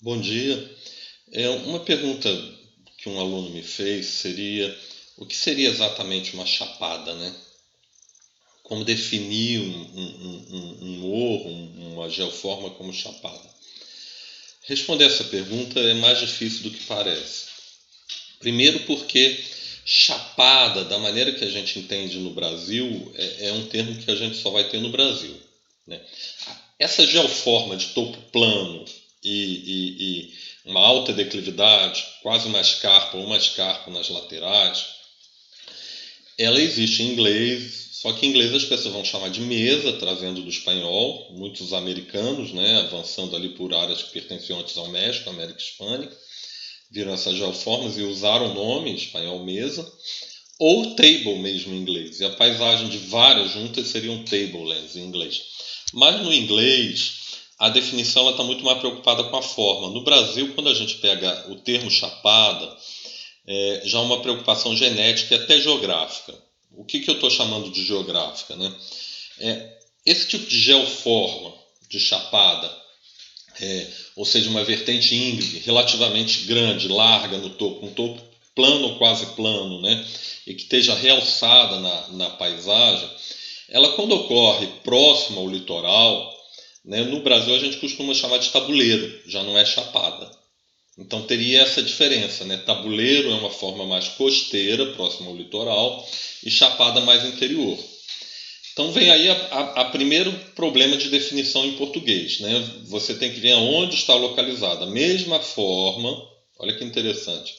Bom dia. Uma pergunta que um aluno me fez seria: o que seria exatamente uma chapada, né? Como definir um morro, uma geoforma como chapada? Responder essa pergunta é mais difícil do que parece. Primeiro, porque chapada, da maneira que a gente entende no Brasil, é um termo que a gente só vai ter no Brasil, né? Essa geoforma de topo plano e uma alta declividade, quase uma escarpa nas laterais, ela existe em inglês, só que em inglês as pessoas vão chamar de mesa, trazendo do espanhol, muitos americanos, né, avançando ali por áreas que pertenciam antes ao México, América Hispânica, viram essas geoformas e usaram o nome em espanhol mesa, ou table mesmo em inglês. E a paisagem de várias juntas seriam tablelands em inglês. Mas no inglês, a definição está muito mais preocupada com a forma. No Brasil, quando a gente pega o termo chapada, já é uma preocupação genética e até geográfica. O que eu estou chamando de geográfica? Né? Esse tipo de geoforma, de chapada, ou seja, uma vertente íngreme, relativamente grande, larga no topo, um topo plano ou quase plano, né? E que esteja realçada na paisagem, ela quando ocorre próxima ao litoral, né, no Brasil a gente costuma chamar de tabuleiro, já não é chapada. Então teria essa diferença, né? Tabuleiro é uma forma mais costeira, próxima ao litoral, e chapada mais interior. Então vem aí a primeiro problema de definição em português, né? Você tem que ver onde está localizada. A mesma forma, olha que interessante,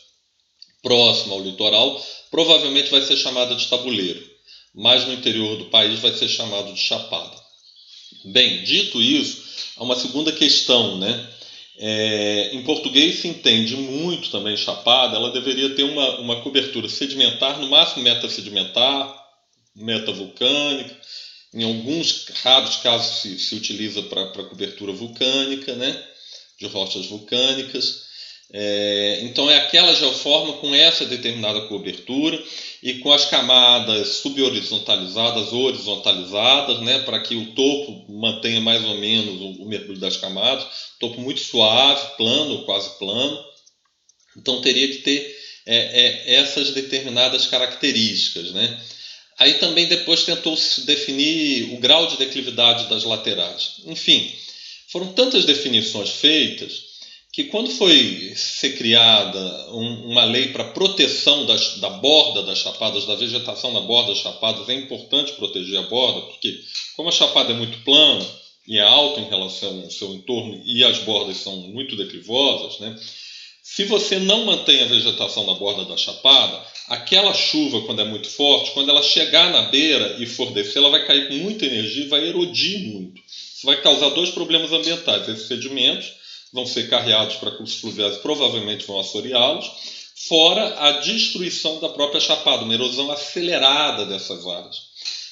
próxima ao litoral, provavelmente vai ser chamada de tabuleiro, mas no interior do país vai ser chamado de chapada. Bem, dito isso, há uma segunda questão, né? Em português se entende muito também chapada, ela deveria ter uma cobertura sedimentar, no máximo metasedimentar, metavulcânica. Em alguns raros casos se utiliza para cobertura vulcânica, né? De rochas vulcânicas. Então é aquela geoforma com essa determinada cobertura e com as camadas subhorizontalizadas ou horizontalizadas, né, para que o topo mantenha mais ou menos o mergulho das camadas, topo muito suave, plano, quase plano. Então teria que ter essas determinadas características, né? Aí também depois tentou-se definir o grau de declividade das laterais. Enfim, foram tantas definições feitas que quando foi ser criada uma lei para proteção da borda das chapadas, da vegetação na borda das chapadas, é importante proteger a borda, porque como a chapada é muito plana e é alta em relação ao seu entorno e as bordas são muito declivosas, né? Se você não mantém a vegetação na borda da chapada, aquela chuva, quando é muito forte, quando ela chegar na beira e for descer, ela vai cair com muita energia e vai erodir muito. Isso vai causar dois problemas ambientais. Esses sedimentos vão ser carreados para cursos fluviais e provavelmente vão assoreá-los, fora a destruição da própria chapada, uma erosão acelerada dessas áreas.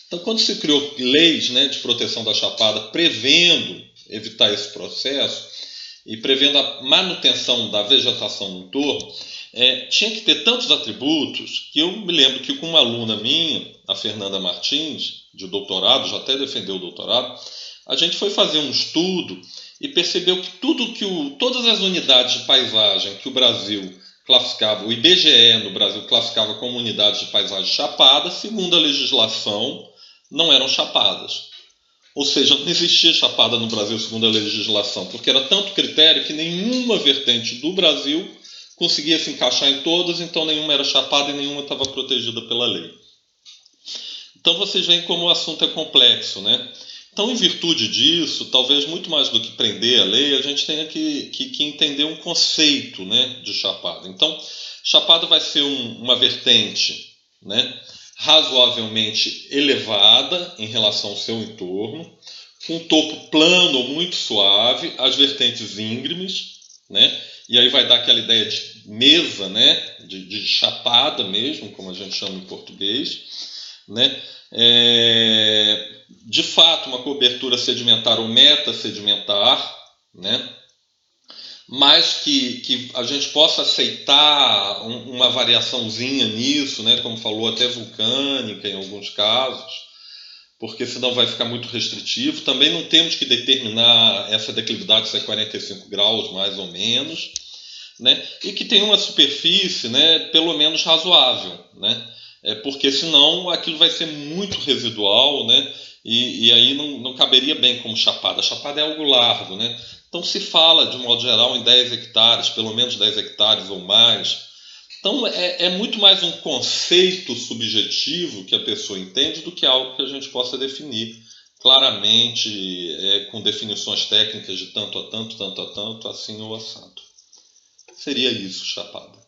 Então, quando se criou leis, né, de proteção da chapada, prevendo evitar esse processo, e prevendo a manutenção da vegetação no entorno, tinha que ter tantos atributos que eu me lembro que com uma aluna minha, a Fernanda Martins, de doutorado, já até defendeu o doutorado, a gente foi fazer um estudo e percebeu que todas as unidades de paisagem que o Brasil classificava, o IBGE no Brasil classificava como unidades de paisagem chapada, segundo a legislação, não eram chapadas. Ou seja, não existia chapada no Brasil segundo a legislação, porque era tanto critério que nenhuma vertente do Brasil conseguia se encaixar em todas, então nenhuma era chapada e nenhuma estava protegida pela lei. Então vocês veem como o assunto é complexo, né? Então, em virtude disso, talvez muito mais do que prender a lei, a gente tenha que entender um conceito, né, de chapada. Então, chapada vai ser uma vertente, né, razoavelmente elevada em relação ao seu entorno, com um topo plano ou muito suave, as vertentes íngremes, né? E aí vai dar aquela ideia de mesa, né? De chapada mesmo, como a gente chama em português, né? De fato, uma cobertura sedimentar ou metasedimentar, né? Mas que a gente possa aceitar uma variaçãozinha nisso, né? Como falou, até vulcânica em alguns casos, porque senão vai ficar muito restritivo. Também não temos que determinar essa declividade se é 45 graus, mais ou menos, né? E que tenha uma superfície, né, pelo menos razoável, né? Porque senão aquilo vai ser muito residual, né? E aí não caberia bem como chapada. A chapada é algo largo, né? Então se fala, de um modo geral, em 10 hectares, pelo menos 10 hectares ou mais. Então é muito mais um conceito subjetivo que a pessoa entende do que algo que a gente possa definir claramente, com definições técnicas de tanto a tanto, tanto a tanto, assim ou assado. Seria isso, chapada.